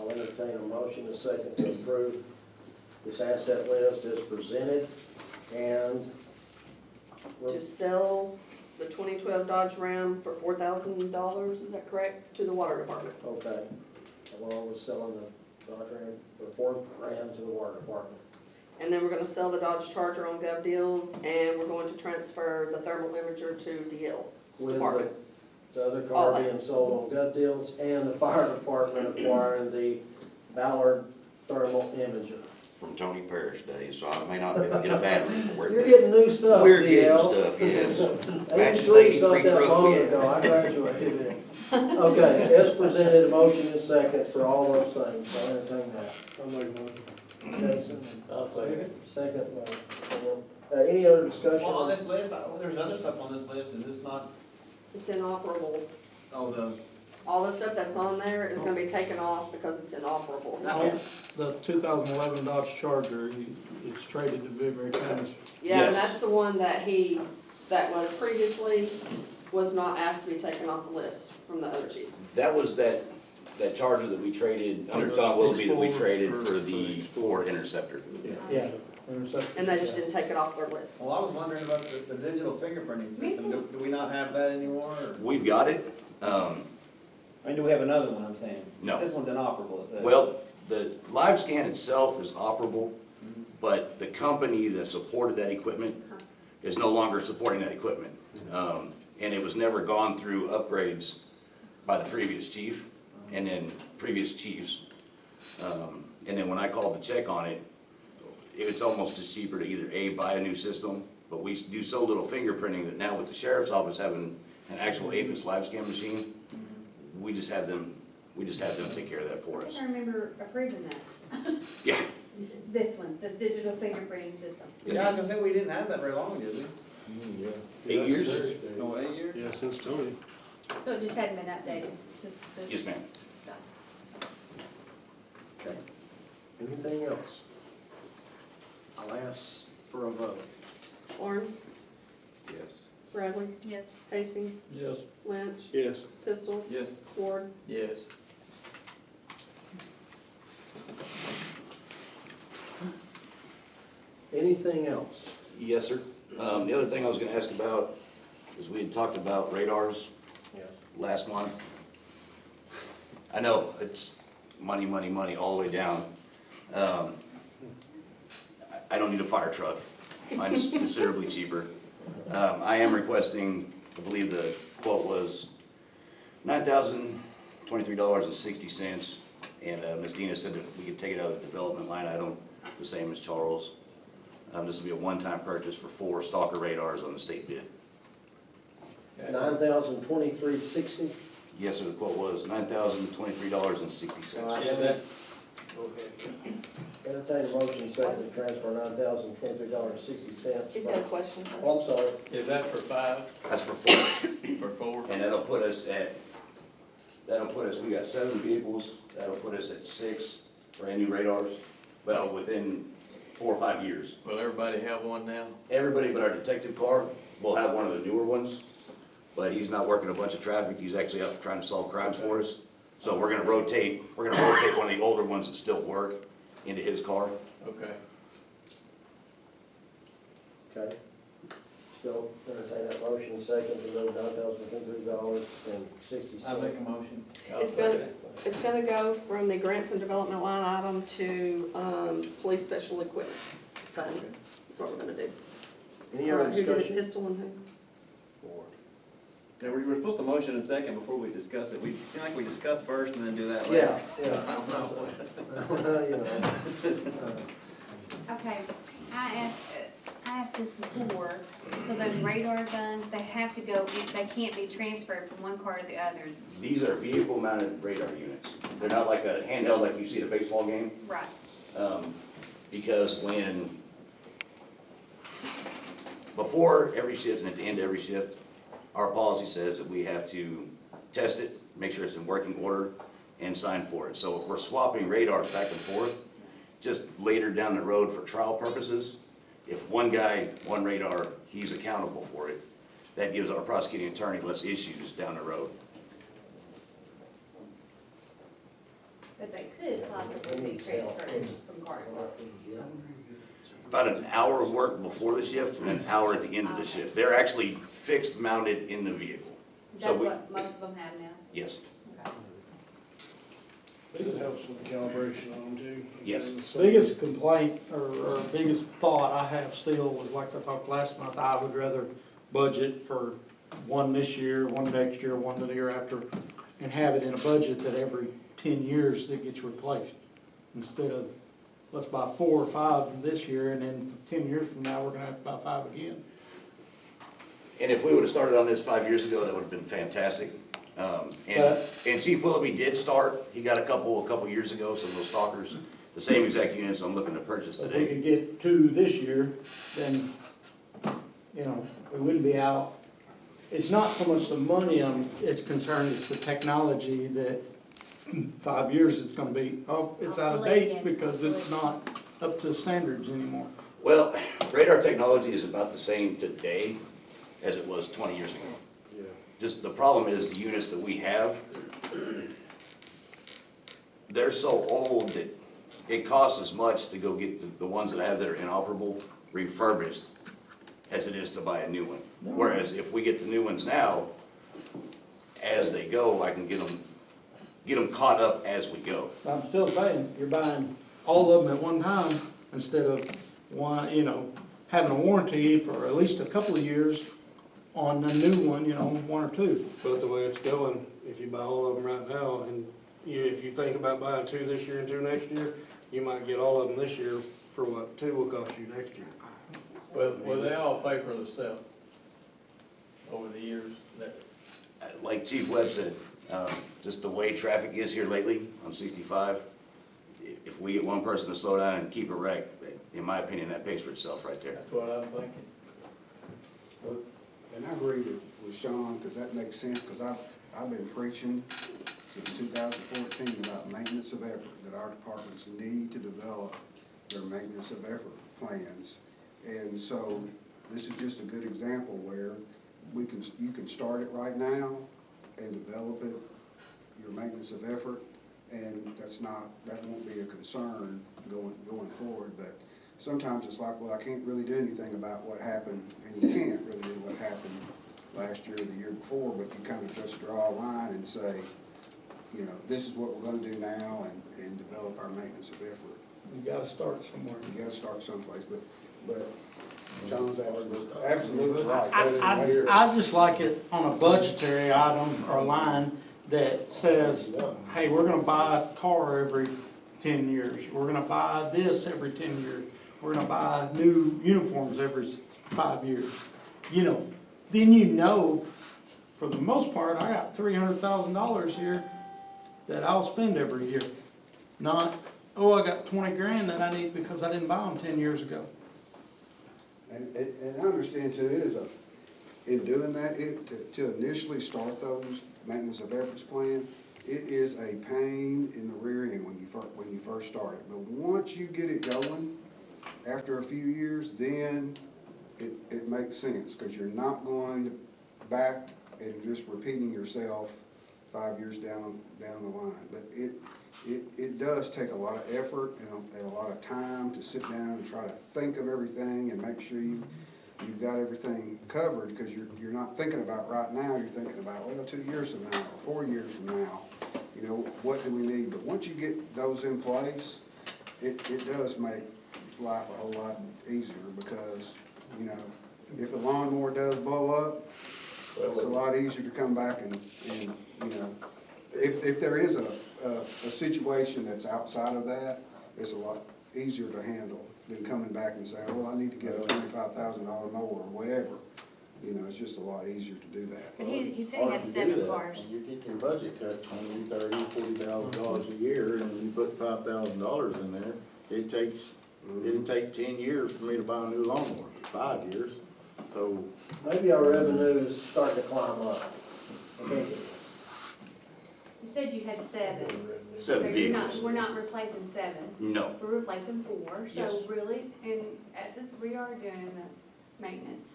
I'll entertain a motion and second to approve this asset list as presented and To sell the 2012 Dodge Ram for $4,000, is that correct, to the water department? okay, along with selling the Dodge Ram, the Ford Ram to the water department. And then we're gonna sell the Dodge Charger on gov deals, and we're going to transfer the thermal imager to DL With department. the other All car that. being sold on gov deals and the fire department acquiring the Ballard thermal imager. From Tony Parrish days, so I may not be able to get a battery for it. You're getting new stuff, We're getting DL. stuff, yes. Matches 83 's not 83 that truck long we ago. I had. graduated then. Okay, as presented, a motion and second for all those things. I'll entertain that. Jason, I'll say it. second, any other discussion? Well, on this list, there's other stuff on this list, is this not, It's inoperable. oh, All the stuff that's on there is gonna be taken off because it's inoperable. That's it. The 2011 Dodge Charger, it's traded to Vivery County. Yeah, and Yes. that's the one that that was previously, was not asked to be taken off the list from the other chief. That was that Charger that we traded, under Tom Willoughby, that we Explorer traded for for the Explorer. Ford Interceptor. Yeah. And they just didn't take it off their list. well, I was wondering about the digital fingerprinting Me system. too. Do we not have that anymore, or? We've got it. I mean, do we have another one, I'm saying? No. This one's inoperable, it says. Well, the live scan itself is operable, but the company that supported that equipment is no longer supporting that equipment. And it was never gone through upgrades by the previous chief and then previous chiefs. And then when I called to check on it, it's almost just cheaper to either A, buy a new system, but we do so little fingerprinting that now with the sheriff's office having an actual APHIS live scan machine, we just have them take care of that for us. I remember approving that. Yeah. This one, the digital fingerprinting system. Yeah, I was gonna say, we didn't have that very long, did we? 8 years? No, 8 years? Yeah, since Tony. So it just hadn't been updated. Yes, ma'am. Okay. Anything else? I'll ask for a vote. Lawrence, Yes. Bradley, Yes. Hastings, Yes. Lynch, Yes. Pistol, Yes. Ward. Yes. Anything else? Yes, sir. The other thing I was gonna ask about is we had talked about radars last month. I know it's money, money, money all the way down. I don't need a fire truck. Mine's considerably cheaper. I am requesting, I believe the quote was $9,023.60. And Ms. Dina said that we could take it out of the development line item, the same as Charles. This will be a one-time purchase for 4 stalker radars on the state bid. $9,023.60. Yes, sir, the quote was $9,023.60. Okay. Entertain a motion second to transfer $9,023.60. He's got a question first. Oh, I'm sorry. Is that for 5? That's for 4. For 4? And we got 7 vehicles, that'll put us at 6 brand new radars, well, within 4 or 5 years. Will everybody have one now? Everybody but our detective car will have one of the newer ones, but he's not working a bunch of traffic, he's actually out trying to solve crimes for us. So we're gonna rotate one of the older ones that still work into his car. Okay. Okay. Still entertain that motion second to those $9,023.60. I make a motion. It's gonna go from the grants and development line item to, police special equipment fund. That's what we're gonna do. Any All other right, who did the discussion? pistol and who? Yeah, we were supposed to motion in second before we discuss it. We seem like we discuss first and then do that Yeah, later. yeah. I don't know. Well, you know. Okay, I asked this before, so those radar guns, they have to go, they can't be transferred from one car to the other. These are vehicle mounted radar units. They're not like a handheld like you see at a baseball game. Right. Because before every shift and at the end of every shift, our policy says that we have to test it, make sure it's in working order, and sign for it. So if we're swapping radars back and forth, just later down the road for trial purposes, if one guy, one radar, he's accountable for it, that gives our prosecuting attorney less issues down the road. But they could possibly be transferred from car to car. About an hour of work before the shift and an hour at the end of the shift. They're actually fixed mounted in the vehicle. That's what most of them have now. Yes. It helps with the calibration on them too. Yes. Biggest complaint or biggest thought I have still was like I talked last month, I would rather budget for one this year, one next year, one the year after, and have it in a budget that every 10 years it gets replaced. Instead of, let's buy 4 or 5 this year, and then 10 years from now, we're gonna have to buy 5 again. And if we would have started on this 5 years ago, that would have been fantastic. And Chief Willoughby did start, he got a couple years ago, some of those stalkers, the same exact units I'm looking to purchase If we today. could get 2 this year, then, you know, we wouldn't be out. It's not so much the money it's concerned, it's the technology that 5 years it's gonna be, it's out of date because it's not up to standards anymore. Well, radar technology is about the same today as it was 20 years ago. Yeah. Just the problem is the units that we have, they're so old that it costs as much to go get the ones that I have that are inoperable refurbished as it is to buy a new one. Whereas if we get the new ones now, as they go, I can get them caught up as we go. I'm still saying, you're buying all of them at one time instead of one, you know, having a warranty for at least a couple of years on a new one, you know, 1 or 2. But the way it's going, if you buy all of them right now, and if you think about buying 2 this year and 2 next year, you might get all of them this year for what 2 will cost you next year. Well, they all pay for themselves over the years. Like Chief Webb said, just the way traffic is here lately on 65, if we get one person to slow down and keep a wreck, in my opinion, that pays for itself right there. That's what I'm thinking. And I agree with Sean, because that makes sense, because I've been preaching since 2014 about maintenance of effort, that our departments need to develop their maintenance of effort plans. And so this is just a good example where you can start it right now and develop it, your maintenance of effort, and that won't be a concern going forward. But sometimes it's like, well, I can't really do anything about what happened, and you can't really do what happened last year or the year before, but you kind of just draw a line and say, you know, this is what we're gonna do now, and develop our maintenance of effort. You gotta start somewhere. You gotta start someplace, but John's absolutely right. That is weird. I just like it on a budgetary item or line that says, hey, we're gonna buy a car every 10 years. We're gonna buy this every 10 years. We're gonna buy new uniforms every 5 years. You know, then you know, for the most part, I got $300,000 here that I'll spend every year. Not, oh, I got 20 grand that I need because I didn't buy them 10 years ago. And I understand too, it is in doing that, to initially start those maintenance of efforts plan, it is a pain in the rear end when you first start it. But once you get it going, after a few years, then it makes sense, because you're not going back and just repeating yourself 5 years down the line. But it does take a lot of effort and a lot of time to sit down and try to think of everything and make sure you've got everything covered, because you're not thinking about right now, you're thinking about, well, 2 years from now, or 4 years from now, you know, what do we need? But once you get those in place, it does make life a whole lot easier, because, you know, if the lawnmower does blow up, it's a lot easier to come back and you know, if there is a situation that's outside of that, it's a lot easier to handle than coming back and saying, oh, I need to get a $25,000 mower or whatever. You know, it's just a lot easier to do that. But you said you had 7 cars. When you're getting your budget cut $20,000, $30,000, $40,000 a year, and you put $5,000 in there, it'd take 10 years for me to buy a new lawnmower, 5 years. So Maybe our revenue is starting to climb up. Okay. You said you had 7. 7 So vehicles. we're not replacing 7. No. We're replacing 4. Yes. So really, in essence, we are doing the maintenance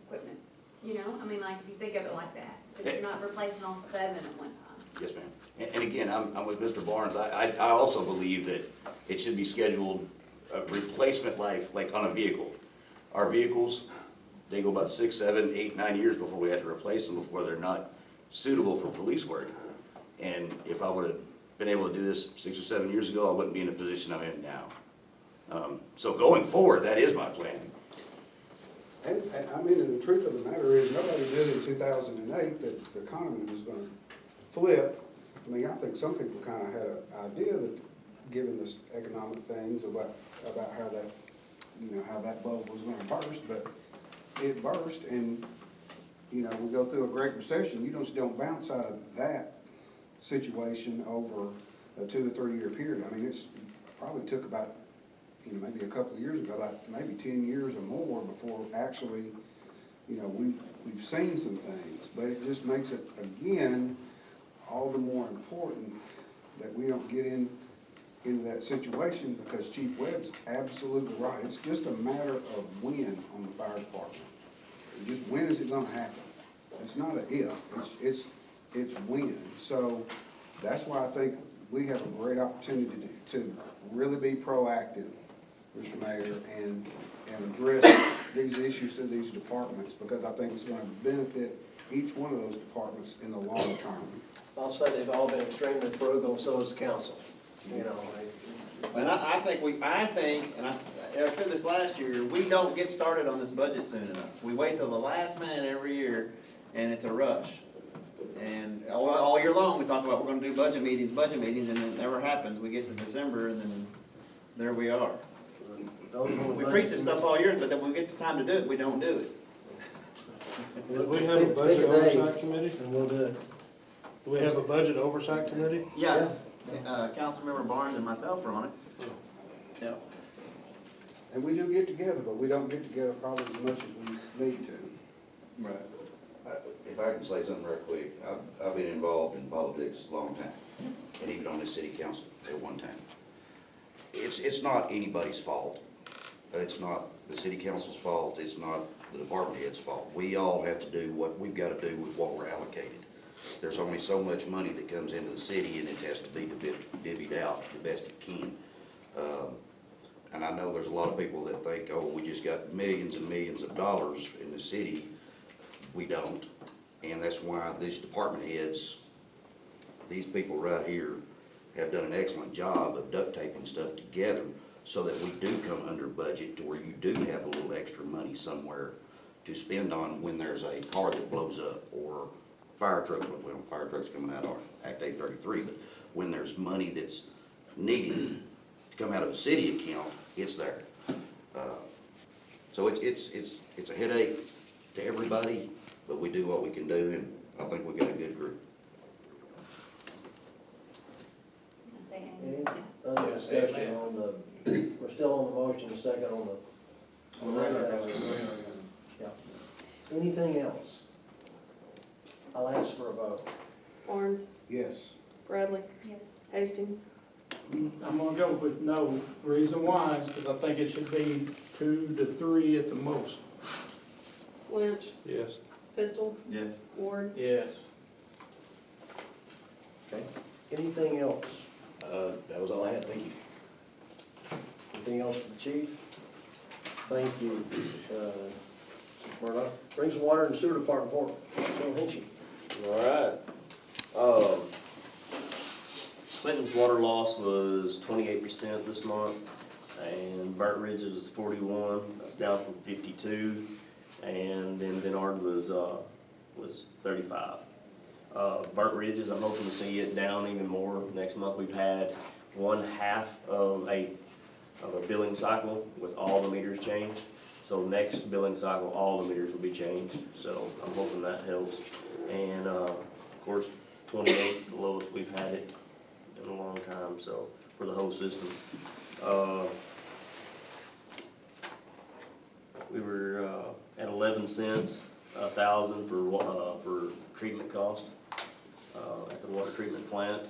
equipment. You know, I mean, like, if you think of it like that, but you're not replacing all 7 at one time. Yes, ma'am. And again, I'm with Mr. Barnes. I also believe that it should be scheduled replacement life, like on a vehicle. Our vehicles, they go about 6, 7, 8, 9 years before we have to replace them, before they're not suitable for police work. And if I would have been able to do this 6 or 7 years ago, I wouldn't be in the position I'm in now. So going forward, that is my plan. And I mean, and the truth of the matter is, nobody did in 2008 that the economy was going to flip. I mean, I think some people kind of had an idea that, given the economic things about how that, you know, how that bubble was going to burst, but it burst, and you know, we go through a Great Recession. You just don't bounce out of that situation over a 2 or 3 year period. I mean, it's probably took about, you know, maybe a couple of years ago, about maybe 10 years or more before actually, you know, we've seen some things. But it just makes it, again, all the more important that we don't get into that situation, because Chief Webb's absolutely right. It's just a matter of when on the fire department. Just when is it gonna happen? It's not an if, it's when. So that's why I think we have a great opportunity to really be proactive, Mr. Mayor, and address these issues through these departments, because I think it's gonna benefit each one of those departments in the long term. I'll say they've all been extremely frugal, and so has the council. You know, And I think, and I said this last year, we don't get started on this budget soon enough. We wait till the last minute every year, and it's a rush. And all year long, we talk about we're gonna do budget meetings, and it never happens. We get to December, and then there we are. We preach this stuff all year, but then when we get the time to do it, we don't do it. Do we have a budget oversight committee? and we'll do it. Do we have a budget oversight committee? Yeah, Councilmember Barnes and myself are on it. Yeah. And we do get together, but we don't get together probably as much as we need to. Right. If I can say something real quick, I've been involved in politics a long time, and even on the city council at one time. It's not anybody's fault. It's not the city council's fault. It's not the department head's fault. We all have to do what we've got to do with what we're allocated. There's only so much money that comes into the city, and it has to be divvied out the best it can. And I know there's a lot of people that think, oh, we just got millions and millions of dollars in the city. We don't. And that's why these department heads, these people right here, have done an excellent job of duct taping stuff together so that we do come under budget to where you do have a little extra money somewhere to spend on when there's a car that blows up or fire truck, well, fire truck's coming out of Act 833, but when there's money that's needed to come out of a city account, it's there. So it's a headache to everybody, but we do what we can do, and I think we got a good group. Any other discussion on the, we're still on the motion, second on the. Yeah. Anything else? I'll ask for a vote. Barnes, Yes. Bradley, Yes. Hastings, I'm gonna go with no. Reason why is because I think it should be 2 to 3 at the most. Lynch, Yes. Pistol, Yes. Ward, Yes. Okay. Anything else? That was all I had, thank you. Anything else for the chief? Thank you, Murdoch. Brings the water and sewer department report. Bill Hinchy. All right. Clinton's water loss was 28% this month, and Burnt Ridges was 41. That's down from 52, and then Denard was 35. Burnt Ridges, I'm hoping to see it down even more next month. We've had 1/2 of a billing cycle with all the meters changed. So next billing cycle, all the meters will be changed. So I'm hoping that helps. And of course, 28 is the lowest we've had it in a long time. So for the whole system, we were at 11 cents a thousand for treatment cost at the water treatment plant.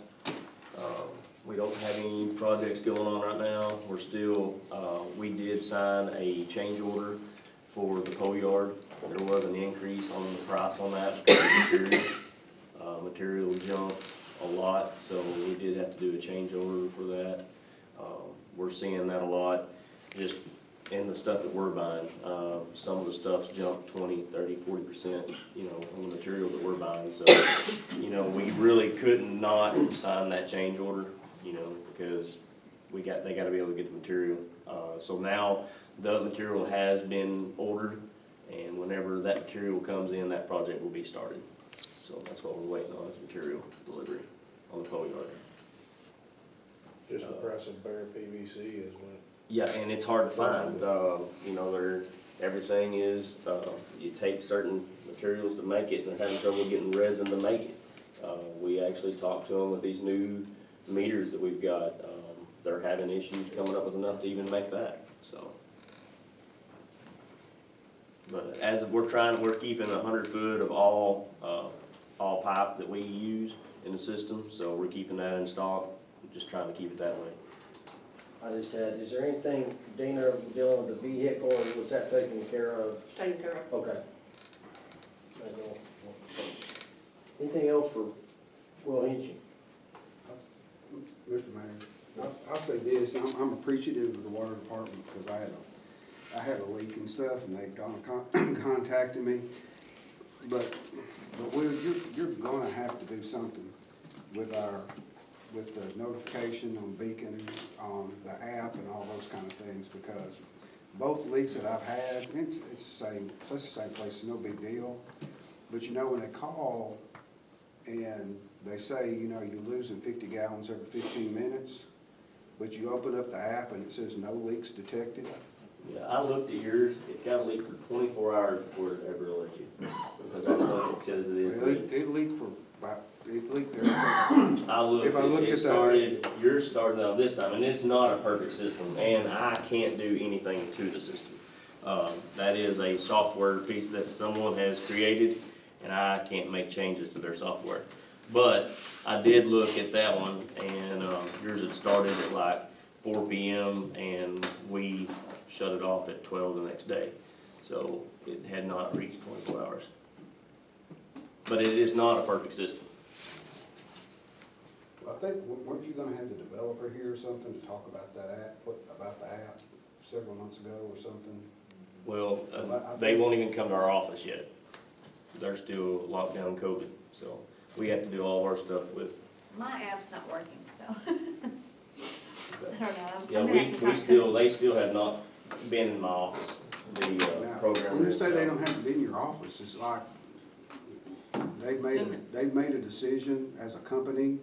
We don't have any projects going on right now. We're still, we did sign a change order for the pole yard. There was an increase on the price on that because of material. Material jumped a lot, so we did have to do a change order for that. We're seeing that a lot just in the stuff that we're buying. Some of the stuff's jumped 20, 30, 40%, you know, on the material that we're buying. So, you know, we really couldn't not sign that change order, you know, because they gotta be able to get the material. So now the material has been ordered, and whenever that material comes in, that project will be started. So that's what we're waiting on, is material delivery on the pole yard. Just the price of bare PVC is what. Yeah, and it's hard to find, you know, everything is, you take certain materials to make it, and they're having trouble getting resin to make it. We actually talked to them with these new meters that we've got, they're having issues coming up with enough to even make that, so. But as we're keeping 100 foot of all pipe that we use in the system, so we're keeping that in stock, just trying to keep it that way. I just had, is there anything, Dina, dealing with the vehicle, or was that taken care of? taken care of. Okay. Anything else for Will Hinchy? Mr. Mayor, I'll say this, I'm appreciative of the water department because I had a leak and stuff, and they contacted me. But Will, you're gonna have to do something with the notification on Beacon, on the app and all those kind of things, because both leaks that I've had, it's the same place, it's no big deal. But you know, when they call and they say, you know, you're losing 50 gallons every 15 minutes, but you open up the app and it says no leaks detected. Yeah, I looked at yours, it's got to leak for 24 hours before it ever alerts you, because that's what it says it is. It leaked for about, it leaked there. I looked, If I looked it at that- started, yours started out this time, and it's not a perfect system, and I can't do anything to the system. That is a software piece that someone has created, and I can't make changes to their software. But I did look at that one, and yours had started at like 4 p.m., and we shut it off at 12 the next day. So it had not reached 24 hours. But it is not a perfect system. I think, weren't you gonna have the developer here or something to talk about that app, about the app? several months ago or something. Well, they won't even come to our office yet. They're still locked down COVID, so we have to do all of our stuff with. My app's not working, so. I don't know. Yeah, I'm gonna have to talk to they still have not been in my office, the Now, program. when you say they don't have to be in your office, it's like, they've made a decision as a company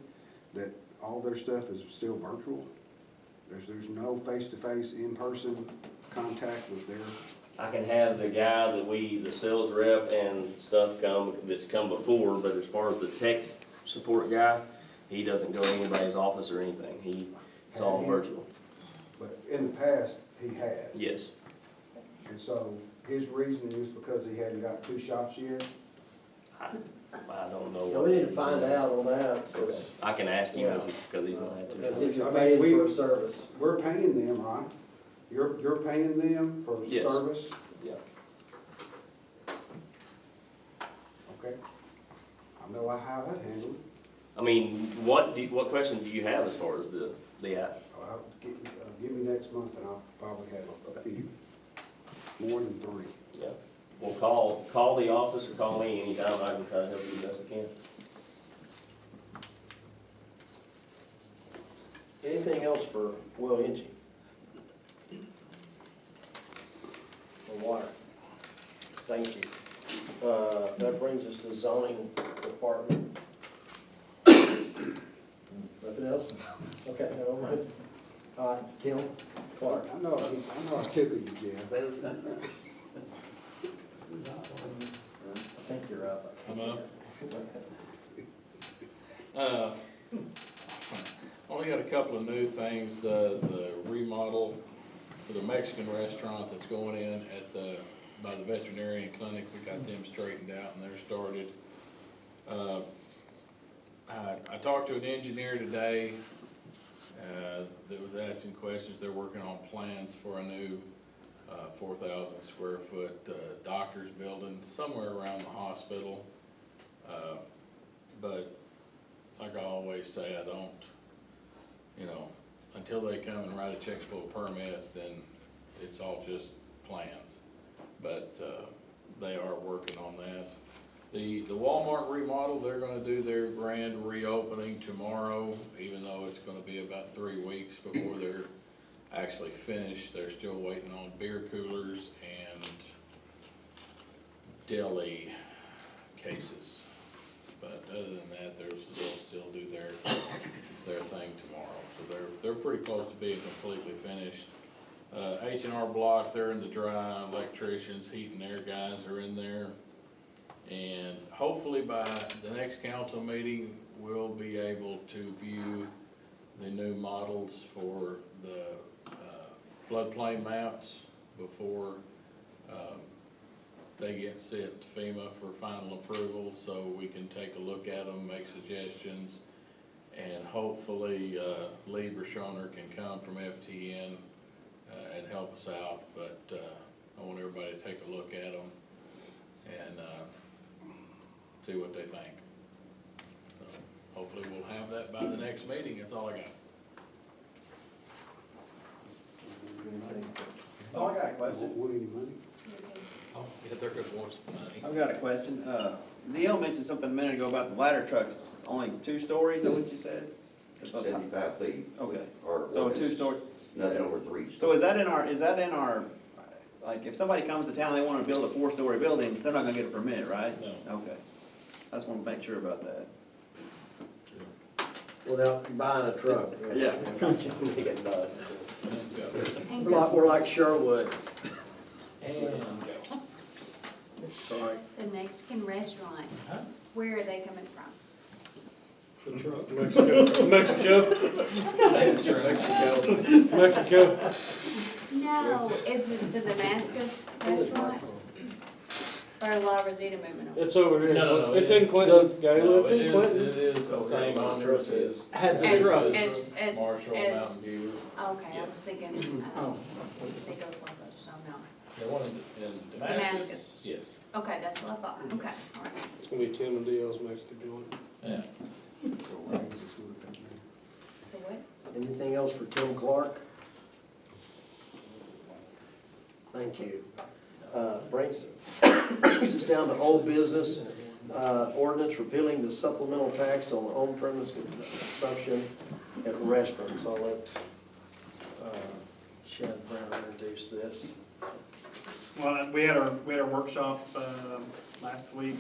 that all their stuff is still virtual? There's no face-to-face, in-person contact with their, I can have the guy the sales rep and stuff that's come before, but as far as the tech support guy, he doesn't go to anybody's office or anything. It's all virtual. but in the past, he had. Yes. And so his reasoning is because he hadn't got 2 shots yet? I don't know. So we need to find out on that, because I can ask him Yeah. because he's not had because to. if you're I mean, paying for a service. We're paying them, right? You're paying them for Yes. service? Yeah. Okay. I know how I'd handle it. I mean, what questions do you have as far as the app? Give me next month and I'll probably have a few, more than 3. Yeah. Well, call the office or call me anytime. I can try to help you the best I can. Anything else for Will Hinchey? For water? Thank you. That brings us to zoning department. Nothing else? Okay, never mind. All right, Tim Clark. I know I took it, Jeff. I think you're up. I'm up. Only got a couple of new things, the remodel for the Mexican restaurant that's going in by the veterinarian clinic, we got them straightened out and they're started. I talked to an engineer today, that was asking questions. They're working on plans for a new 4,000 square foot doctor's building somewhere around the hospital. But like I always say, I don't, until they come and write a check full of permits, then it's all just plans. But they are working on that. The Walmart remodel, they're gonna do their grand reopening tomorrow, even though it's gonna be about 3 weeks before they're actually finished. They're still waiting on beer coolers and deli cases. But other than that, they'll still do their thing tomorrow. So they're pretty close to being completely finished. H&R Block, they're in the dry. Electricians, heat and air guys are in there. And hopefully by the next council meeting, we'll be able to view the new models for the floodplain maps before they get sent to FEMA for final approval, so we can take a look at them, make suggestions, and hopefully Lee Brashoner can come from FTN and help us out. But I want everybody to take a look at them and see what they think. So hopefully we'll have that by the next meeting. That's all I got. Oh, I got a question. Want any money? Oh, yeah, they're good ones. Money. I've got a question. Neil mentioned something a minute ago about the ladder trucks, only 2 stories, is that what you said? 75 feet. Okay. Or So a it's 2-story. Nothing over 3. So is that in our, like, if somebody comes to town, they wanna build a 4-story building, they're not gonna get a permit, right? No. Okay. I just wanna make sure about that. Without buying a truck. Yeah. We're like Sherwood. And Sorry. The Mexican restaurant, where are they coming from? The truck, Mexico. No, is it the Damascus restaurant? Or La Rosita moving on? It's over here. No, It's in Clinton, Gayla, no, it's in Clinton. it is the same owners as As Marshall, Mountain View. Okay, I was thinking, Oh. they go for those, so no. The one in Damascus? Yes. Okay, that's what I thought, okay, all right. It's gonna be Tim and Dale's Mexican joint. Yeah. So what? Anything else for Tim Clark? Thank you. Brings us down to old business, ordinance repealing the supplemental tax on on-premise consumption at restaurants. I'll let Chad Brown introduce this. Well, we had our workshop, last week,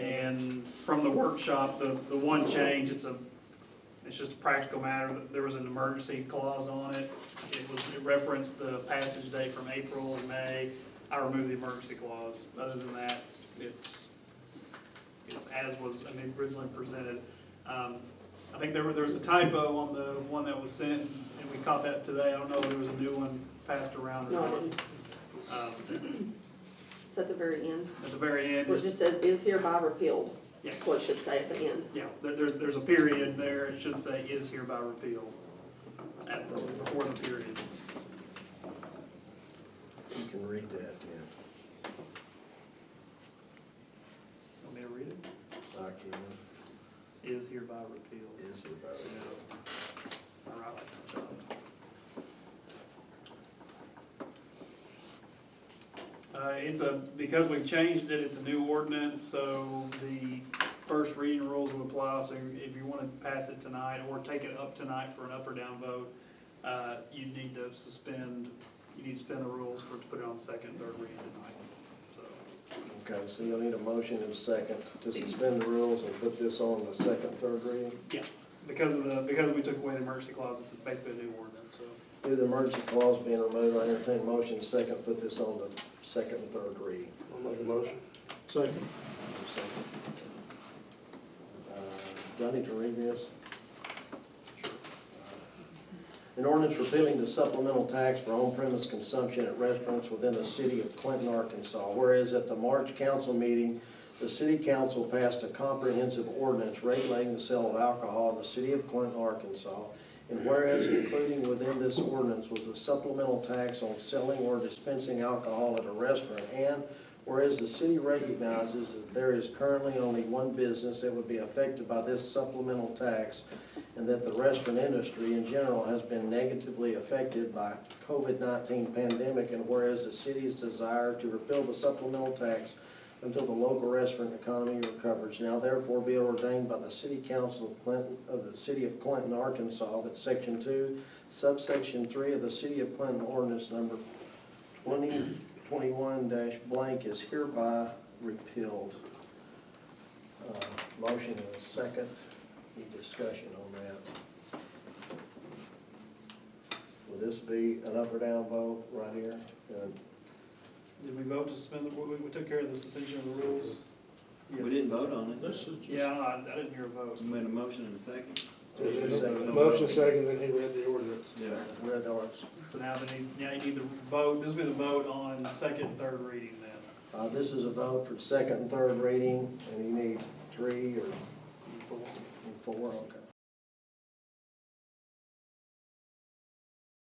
and from the workshop, the one change, it's just a practical matter. There was an emergency clause on it. It referenced the passage date from April and May. I removed the emergency clause. Other than that, it's as was, originally presented. I think there was a typo on the one that was sent, and we caught that today. I don't know if there was a new one passed around or No, I not. didn't. It's at the very end. At the very end. It just says, is hereby repealed. Yes. That's what it should say at the end. Yeah, there's a period there, it should say is hereby repealed, before the period. You can read that, Tim. Want me to read it? I can. Is hereby repealed. Is hereby repealed. All right, like that. Because we've changed it, it's a new ordinance, so the first reading rules will apply. So if you want to pass it tonight or take it up tonight for an up or down vote, you need to suspend the rules to put it on second and third reading tonight. So, Okay, so you'll need a motion in a second to suspend the rules and put this on the second, third reading? yeah, because we took away the emergency clause, it's basically a new ordinance, so. Due to the emergency clause being removed, I entertain a motion second, put this on the second and third reading. I'll make a motion. Second. Do I need to read this? An ordinance repealing the supplemental tax for on-premise consumption at restaurants within the city of Clinton, Arkansas. Whereas at the March council meeting, the city council passed a comprehensive ordinance regulating the sale of alcohol in the city of Clinton, Arkansas. And whereas including within this ordinance was a supplemental tax on selling or dispensing alcohol at a restaurant, and whereas the city recognizes that there is currently only one business that would be affected by this supplemental tax, and that the restaurant industry in general has been negatively affected by COVID-19 pandemic, and whereas the city's desire to repeal the supplemental tax until the local restaurant economy recovers. Now therefore be ordained by the City Council of Clinton, of the City of Clinton, Arkansas, that Section 2, subsection 3 of the City of Clinton Ordinance number 2021-blank is hereby repealed. Motion and a second. Any discussion on that? Will this be an up or down vote right here? Did we vote to suspend we took care of the suspension of the rules? We didn't vote on it. Yeah, I didn't hear a vote. We made a motion in a second. Motion second, then he read the ordinance. Yeah. Read the ordinance. So now you need to vote, this will be the vote on second and third reading then. This is a vote for second and third reading, and you need 3 or 4, okay.